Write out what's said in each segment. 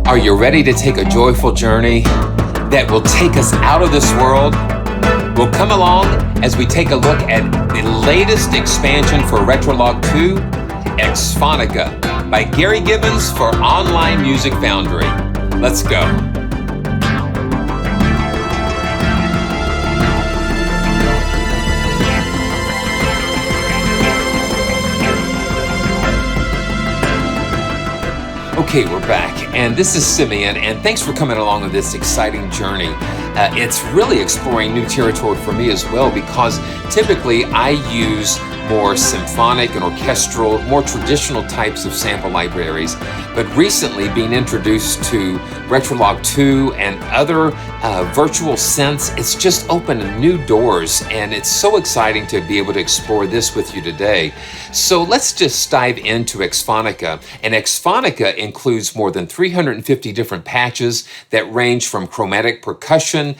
Are you ready to take a joyful journey that will take us out of this world? Well, come along as we take a look at the latest expansion for Retrologue 2, Xphonika, by Gary Gibbons for Online Music Foundry. Let's go. Okay, we're back, and this is Simeon, and thanks for coming along on this exciting journey. It's really exploring new territory for me as well, because typically I use more symphonic and orchestral, more traditional types of sample libraries, but recently being introduced to Retrologue 2 and other virtual synths, it's just opened new doors, and it's so exciting to be able to explore this with you today. So let's just dive into Xphonika, and Xphonika includes more than 350 different patches that range from chromatic percussion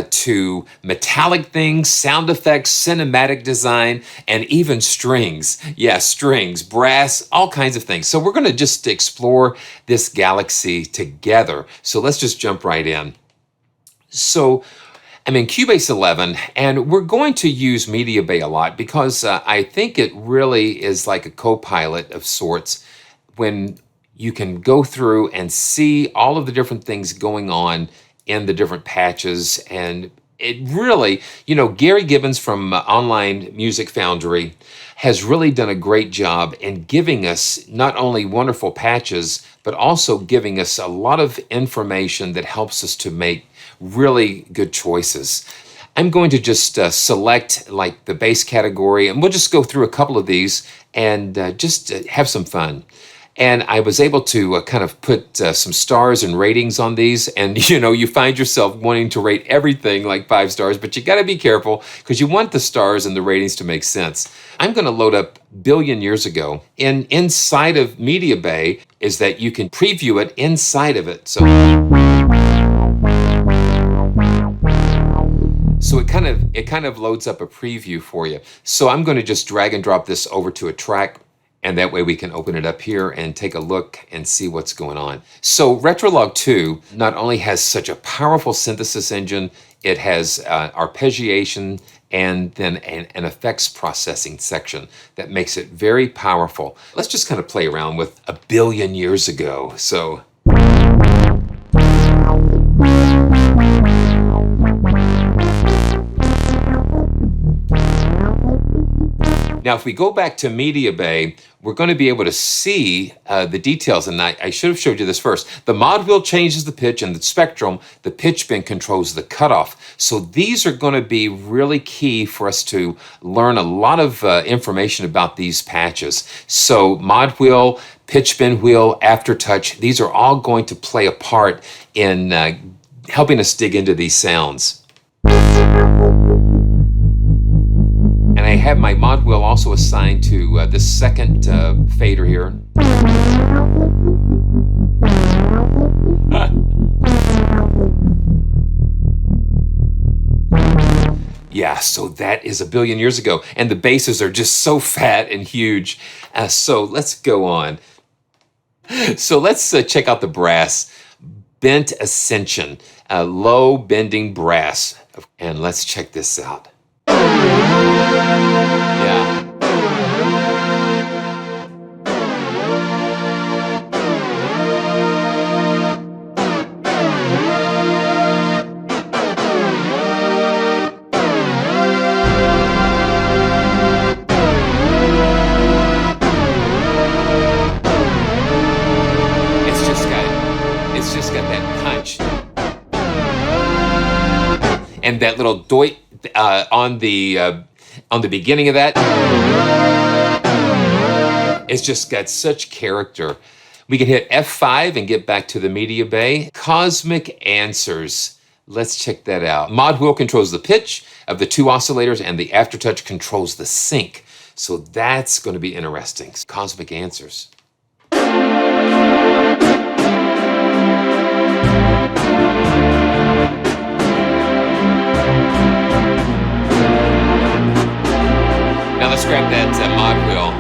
to metallic things, sound effects, cinematic design, and even strings. Yeah, strings, brass, all kinds of things. So we're going to just explore this galaxy together. So let's just jump right in. So I'm in Cubase 11, and we're going to use Media Bay a lot because I think it really is like a co-pilot of sorts when you can go through and see all of the different things going on in the different patches. And it really, you know, Gary Gibbons from Online Music Foundry has really done a great job in giving us not only wonderful patches, but also giving us a lot of information that helps us to make really good choices. I'm going to just select like the bass category, and we'll just go through a couple of these and just have some fun. And I was able to kind of put some stars and ratings on these. And, you know, you find yourself wanting to rate everything like 5 stars, but you got to be careful because you want the stars and the ratings to make sense. I'm going to load up Billion Years Ago. And inside of Media Bay is that you can preview it inside of it. So it kind of loads up a preview for you. So I'm going to just drag and drop this over to a track, and that way we can open it up here and take a look and see what's going on. So Retrologue 2 not only has such a powerful synthesis engine, it has arpeggiation and then an effects processing section that makes it very powerful. Let's just kind of play around with A Billion Years Ago. So now, if we go back to Media Bay, we're going to be able to see the details. And I should have showed you this first. The mod wheel changes the pitch, and the Spectrum, the pitch bin controls the cutoff. So these are going to be really key for us to learn a lot of information about these patches. So mod wheel, pitch bin wheel, aftertouch, these are all going to play a part in helping us dig into these sounds. And I have my mod wheel also assigned to this second fader here. Yeah, so that is A Billion Years Ago. And the basses are just so fat and huge. So let's go on. So let's check out the brass. Bent Ascension, low bending brass. And let's check this out. Yeah. It's just got that punch. And that little doit on the beginning of that, it's just got such character. We can hit F5 and get back to the Media Bay. Cosmic Answers. Let's check that out. Mod wheel controls the pitch of the 2 oscillators, and the aftertouch controls the sync. So that's going to be interesting. Cosmic Answers. Now let's grab that mod wheel.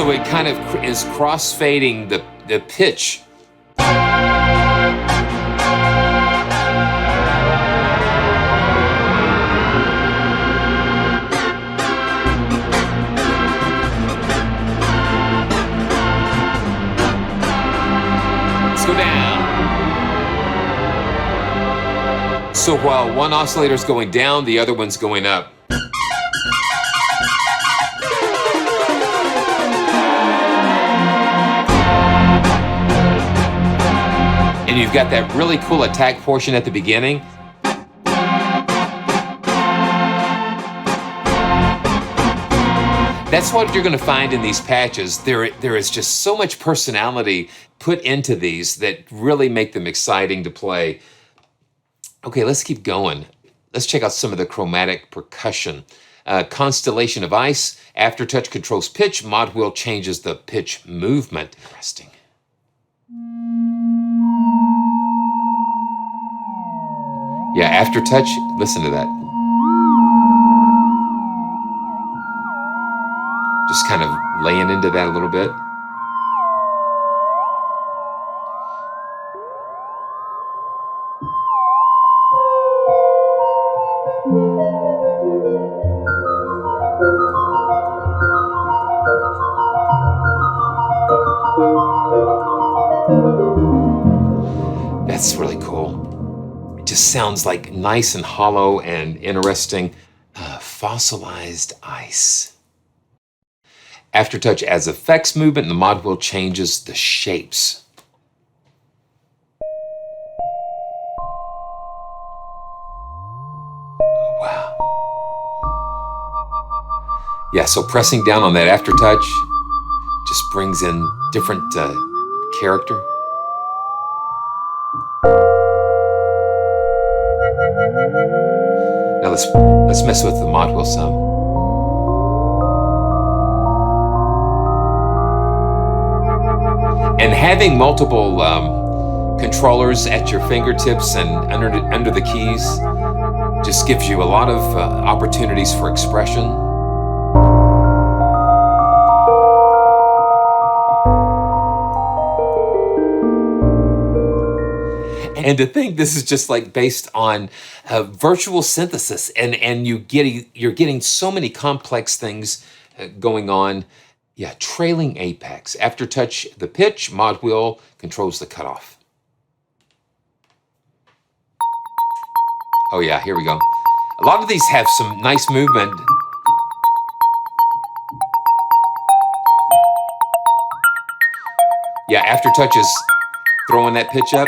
So it kind of is cross-fading the pitch. Let's go down. So while one oscillator is going down, the other one's going up. And you've got that really cool attack portion at the beginning. That's what you're going to find in these patches. There is just so much personality put into these that really make them exciting to play. Okay, let's keep going. Let's check out some of the chromatic percussion. Constellation of Ice, Aftertouch controls pitch, Mod Wheel changes the pitch movement. Interesting. Yeah, Aftertouch, listen to that. Just kind of laying into that a little bit. That's really cool. It just sounds like nice and hollow and interesting. Fossilized Ice. Aftertouch adds effects movement and the mod wheel changes the shapes. Oh, wow. Yeah, so pressing down on that aftertouch just brings in different character. Now let's mess with the mod wheel some. And having multiple controllers at your fingertips and under the keys just gives you a lot of opportunities for expression. And to think this is just like based on virtual synthesis, and you're getting so many complex things going on. Yeah, trailing apex. Aftertouch the pitch, mod wheel controls the cutoff. Oh yeah, here we go. A lot of these have some nice movement. Yeah, Aftertouch is throwing that pitch up.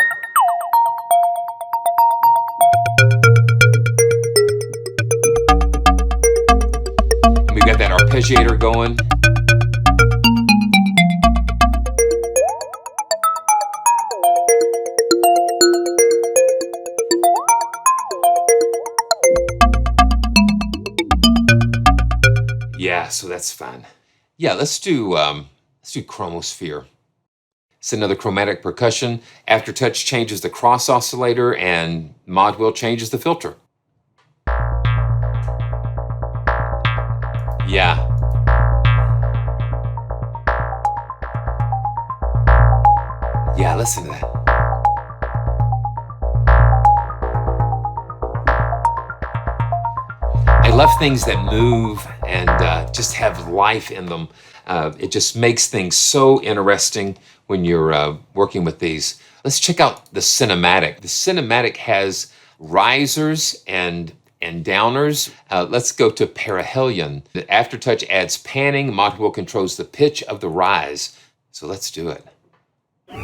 And we've got that arpeggiator going. Yeah, so that's fun. Yeah, let's do Chromosphere. It's another chromatic percussion. Aftertouch changes the cross oscillator and mod wheel changes the filter. Yeah. Yeah, listen to that. I love things that move and just have life in them. It just makes things so interesting when you're working with these. Let's check out the cinematic. The cinematic has risers and downers. Let's go to Perihelion. The Aftertouch adds panning. Mod wheel controls the pitch of the rise. So let's do it. Oh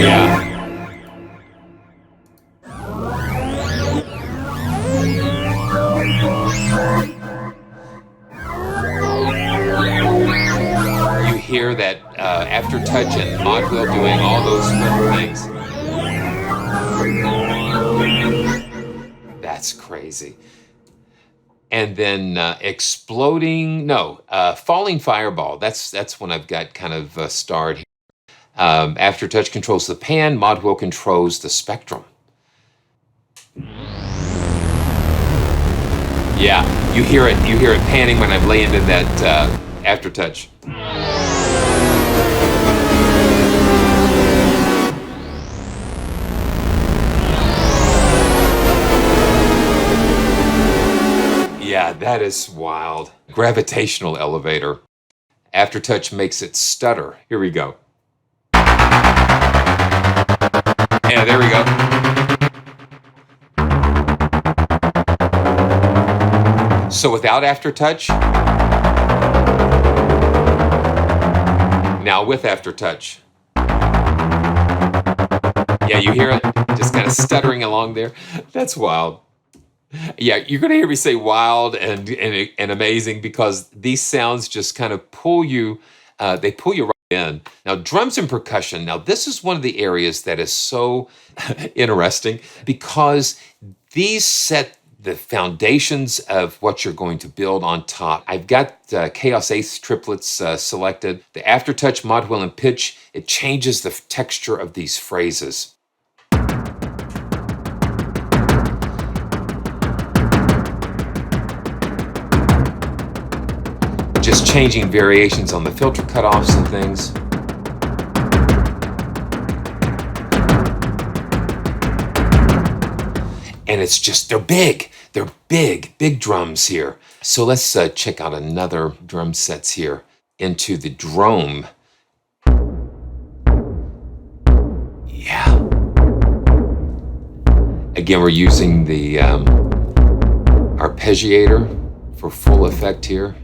yeah. Hear that Aftertouch and mod wheel doing all those little things. That's crazy. And then falling fireball. That's when I've got kind of starred here. Aftertouch controls the pan. Mod wheel controls the spectrum. Yeah, you hear it panning when I'm laying in that aftertouch. Yeah, that is wild. Gravitational Elevator. Aftertouch makes it stutter. Here we go. Yeah, there we go. So without aftertouch. Now with aftertouch. Yeah, you hear it? Just kind of stuttering along there. That's wild. Yeah, you're going to hear me say wild and amazing because these sounds just kind of pull you, they pull you right in. Now, drums and percussion. Now, this is one of the areas that is so interesting because these set the foundations of what you're going to build on top. I've got Chaos Eighth triplets selected. The aftertouch, mod wheel, and pitch, it changes the texture of these phrases. Just changing variations on the filter cutoffs and things. And it's just, they're big drums here. So let's check out another drum sets here into the drome. Yeah. Again, we're using the arpeggiator for full effect here.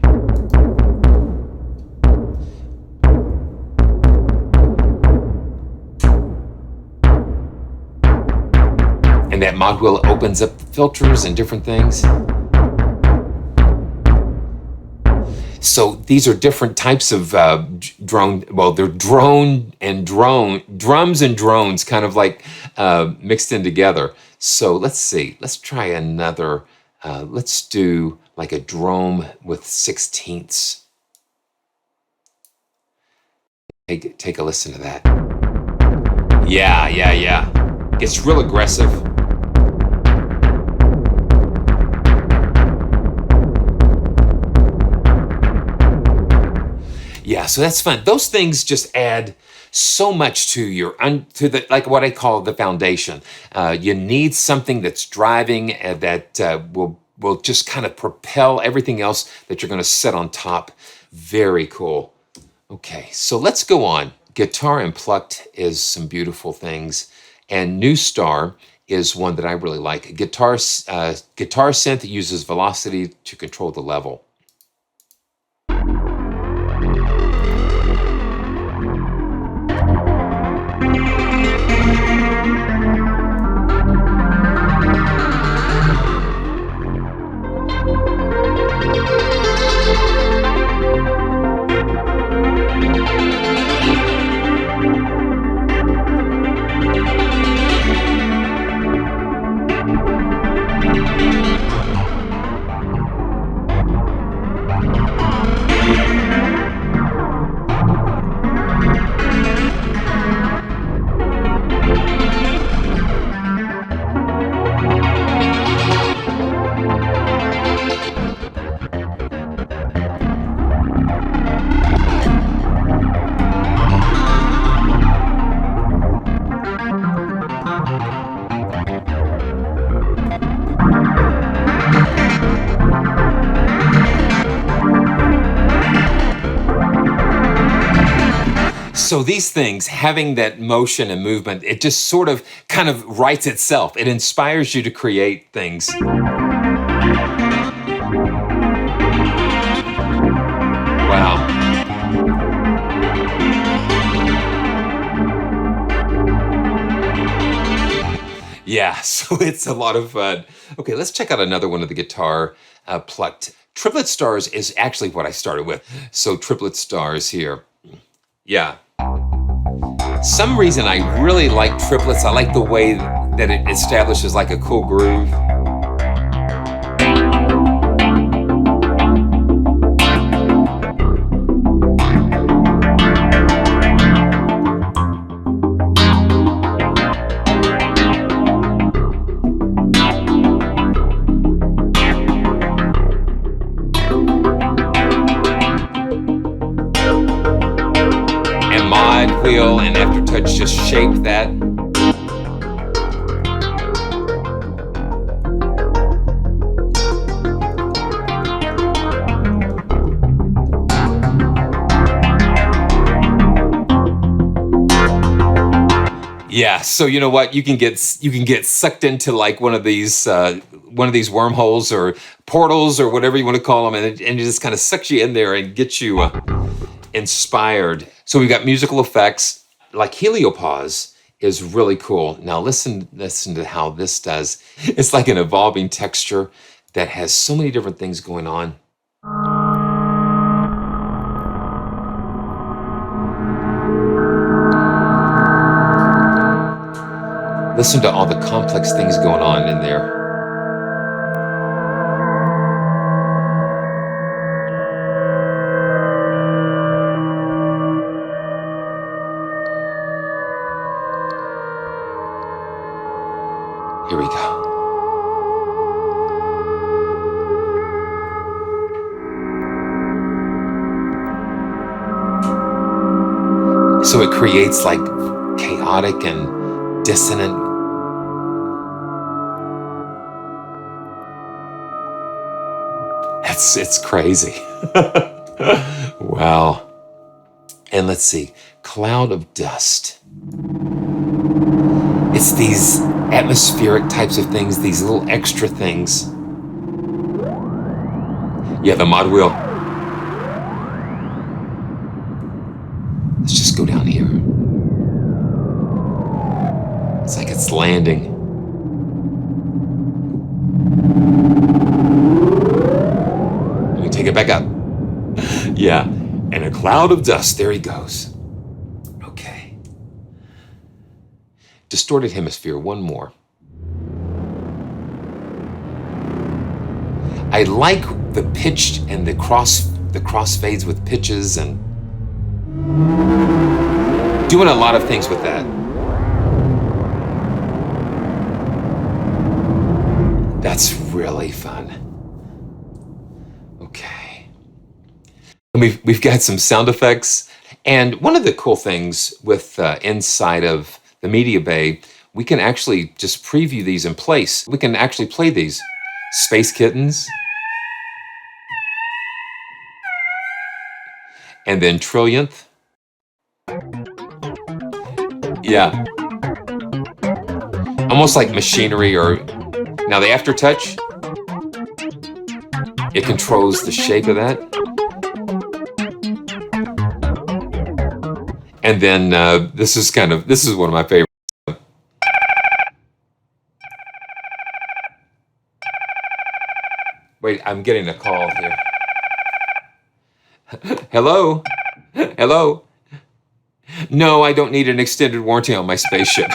And that mod wheel opens up the filters and different things. So these are different types of drone. Well, they're drums and drones kind of like mixed in together. So let's see. Let's try another. Let's do like a drome with 16ths. Take a listen to that. Yeah. It's real aggressive. Yeah, so that's fun. Those things just add so much to your to the like what I call the foundation. You need something that's driving that will just kind of propel everything else that you're going to set on top. Very cool. Okay, so let's go on. Guitar and Plucked is some beautiful things, and New Star is one that I really like. Guitar synth uses velocity to control the level. So these things, having that motion and movement, it just sort of kind of writes itself. It inspires you to create things. Wow. Yeah, so it's a lot of fun. Okay, let's check out another one of the guitar Plucked. Triplet Stars is actually what I started with. So Triplet Stars here. Yeah. Some reason I really like triplets. I like the way that it establishes like a cool groove. wheel and Aftertouch just shape that. Yeah, so you know what? You can get sucked into like one of these wormholes or portals or whatever you want to call them, and it just kind of sucks you in there and gets you inspired. So we've got musical effects, like Heliopause is really cool. Now listen to how this does. It's like an evolving texture that has so many different things going on. Listen to all the complex things going on in there. Here we go. So it creates like chaotic and dissonant. It's crazy. Wow. And let's see, Cloud of Dust. It's these atmospheric types of things, these little extra things. Yeah, the mod wheel. Let's just go down here. It's like it's landing. Let me take it back up. Yeah, and a cloud of dust, there he goes. Okay. Distorted hemisphere, one more. I like the pitched and the cross fades with pitches and doing a lot of things with that. That's really fun. Okay. And we've got some sound effects. And one of the cool things with inside of the media bay, we can actually just preview these in place. We can actually play these. Space Kittens. And then Trillionth. Yeah. Almost like machinery or... Now the aftertouch, it controls the shape of that. And then this is one of my favorites. Wait, I'm getting a call here. Hello? Hello? No, I don't need an extended warranty on my spaceship.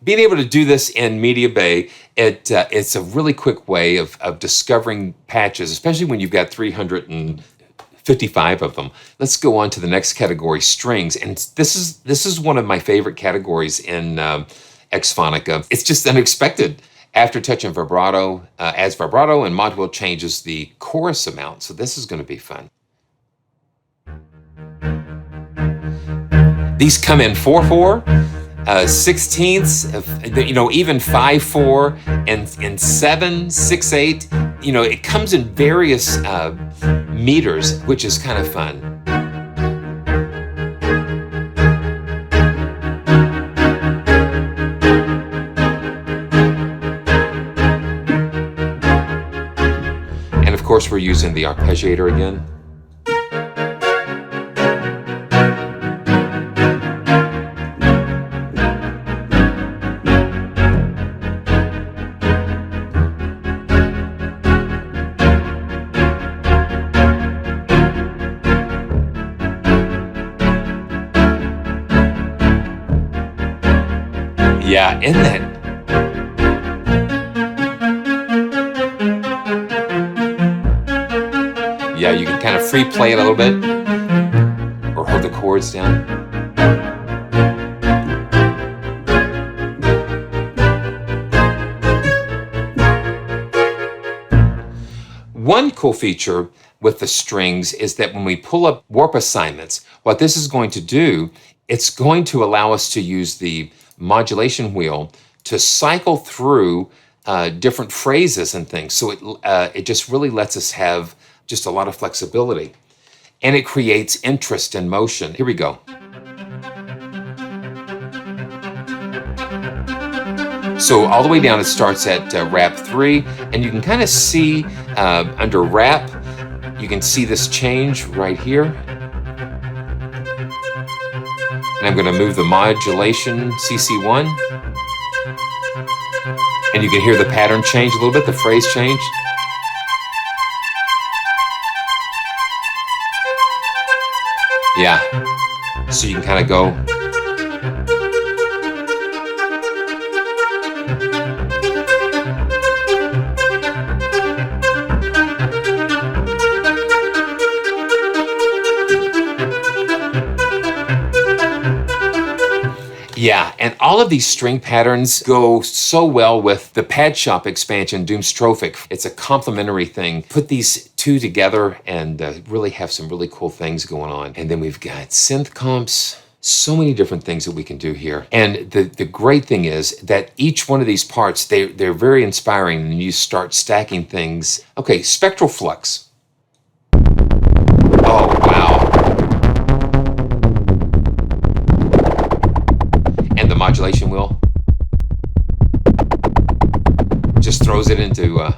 Being able to do this in Media Bay, it's a really quick way of discovering patches, especially when you've got 355 of them. Let's go on to the next category, strings. And this is one of my favorite categories in Xphonika. It's just unexpected. Aftertouch and vibrato adds vibrato, and mod wheel changes the chorus amount. So this is going to be fun. These come in 4/4, 16ths, even 5/4, and 7, 6/8. It comes in various meters, which is kind of fun. And of course, we're using the arpeggiator again. Yeah, in that. Yeah, you can kind of free play it a little bit or hold the chords down. One cool feature with the strings is that when we pull up warp assignments, what this is going to do, it's going to allow us to use the modulation wheel to cycle through different phrases and things. So it just really lets us have just a lot of flexibility. And it creates interest and motion. Here we go. So all the way down, it starts at rap 3, and you can kind of see under rap, you can see this change right here. And I'm going to move the modulation CC1. And you can hear the pattern change a little bit, the phrase change. Yeah, so you can kind of go. Yeah, and all of these string patterns go so well with the Pad Shop expansion, Doomstrophic. It's a complementary thing. Put these two together and really have some really cool things going on. And then we've got synth comps, so many different things that we can do here. And the great thing is that each one of these parts, they're very inspiring, and you start stacking things. Okay, Spectral Flux. Oh, wow. And the modulation wheel just throws it into it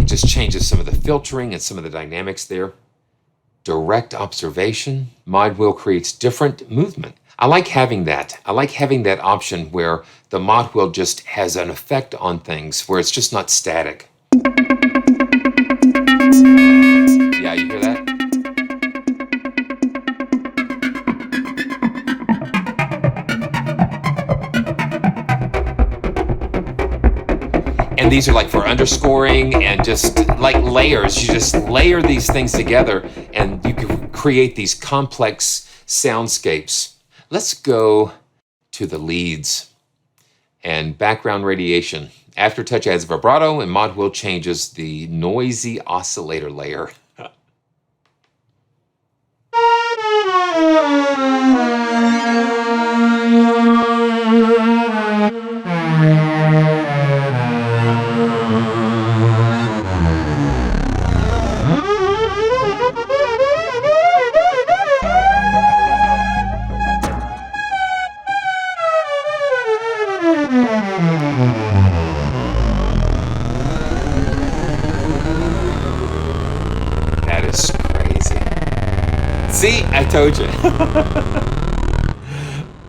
just changes some of the filtering and some of the dynamics there. Direct observation. Mod wheel creates different movement. I like having that. I like having that option where the mod wheel just has an effect on things, where it's just not static. Yeah, you hear that? And these are like for underscoring and just like layers. You just layer these things together and you can create these complex soundscapes. Let's go to the leads and background radiation. Aftertouch adds vibrato and mod wheel changes the noisy oscillator layer. That is crazy. See, I told you.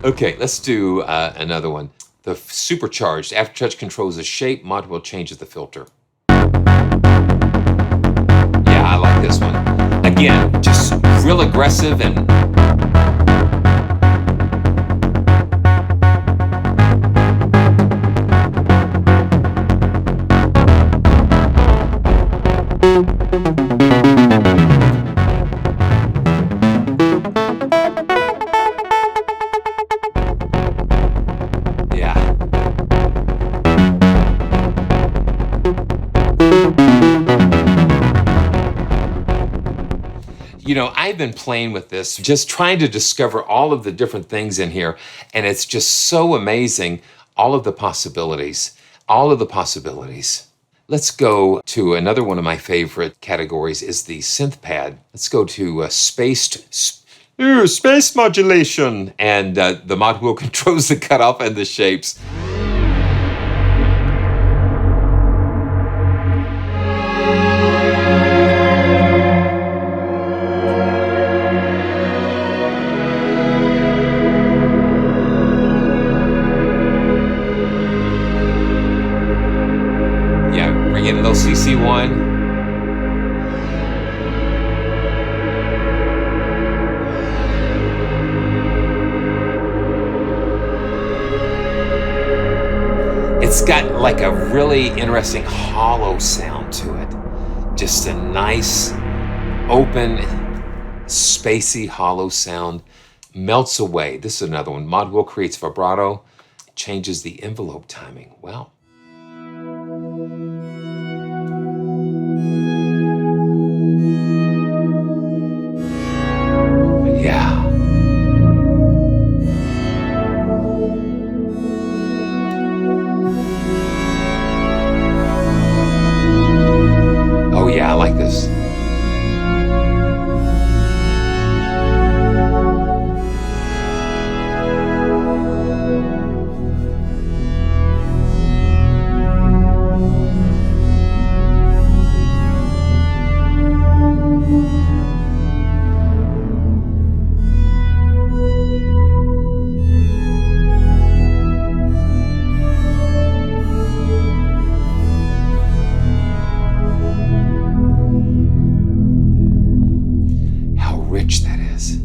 Okay, let's do another one. The Supercharged. Aftertouch controls the shape, mod wheel changes the filter. Yeah, I like this one. Again, just real aggressive and you know, I've been playing with this, just trying to discover all of the different things in here, and it's just so amazing, all of the possibilities, all of the possibilities. Let's go to another one of my favorite categories is the synth pad. Let's go to space modulation, and the mod wheel controls the cutoff and the shapes. Bring in a little CC1. It's got like a really interesting hollow sound to it. Just a nice, open, spacey hollow sound. Melts away. This is another one. Mod wheel creates vibrato. changes the envelope timing. Wow. Yeah. Oh yeah, I like this. That is.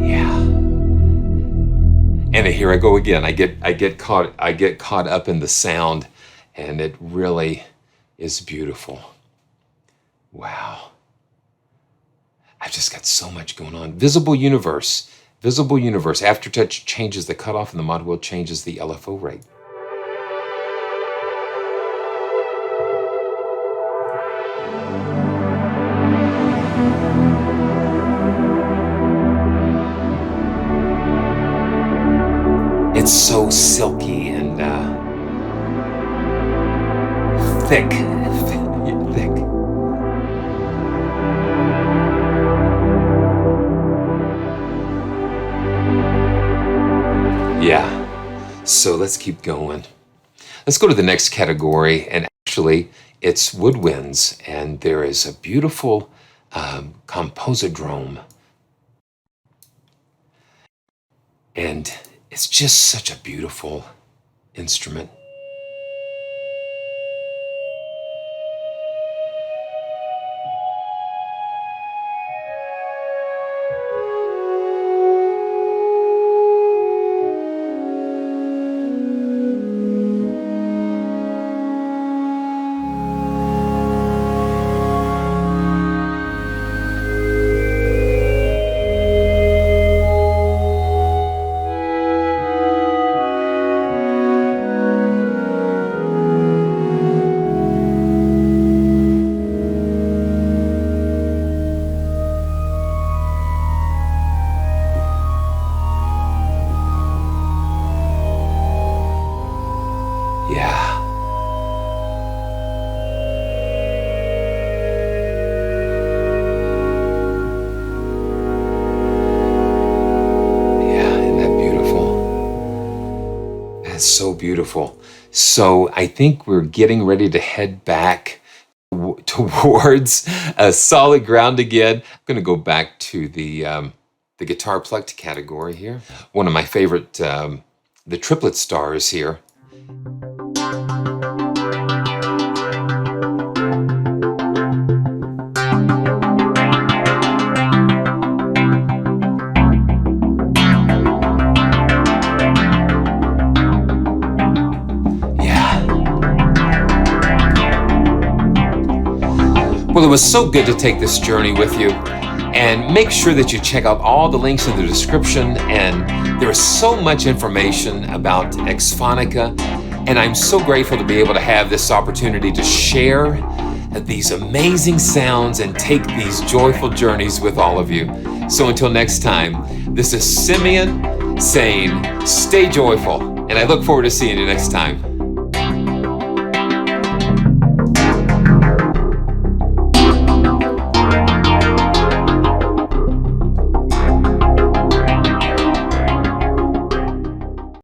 Yeah. And here I go again. I get caught up in the sound, and it really is beautiful. Wow. I've just got so much going on. Visible universe. Visible universe. Aftertouch changes the cutoff, and the mod wheel changes the LFO rate. It's so silky and thick. Thick. Yeah. So let's keep going. Let's go to the next category, and actually it's woodwinds, and there is a beautiful Composadrome. And it's just such a beautiful instrument. So beautiful. So I think we're getting ready to head back towards solid ground again. I'm going to go back to the guitar plucked category here. One of my favorite, the Triplet Stars here. Well, it was so good to take this journey with you, and make sure that you check out all the links in the description, and there's so much information about Xphonika, and I'm so grateful to be able to have this opportunity to share these amazing sounds and take these joyful journeys with all of you. So until next time, this is Simeon saying, stay joyful, and I look forward to seeing you next time.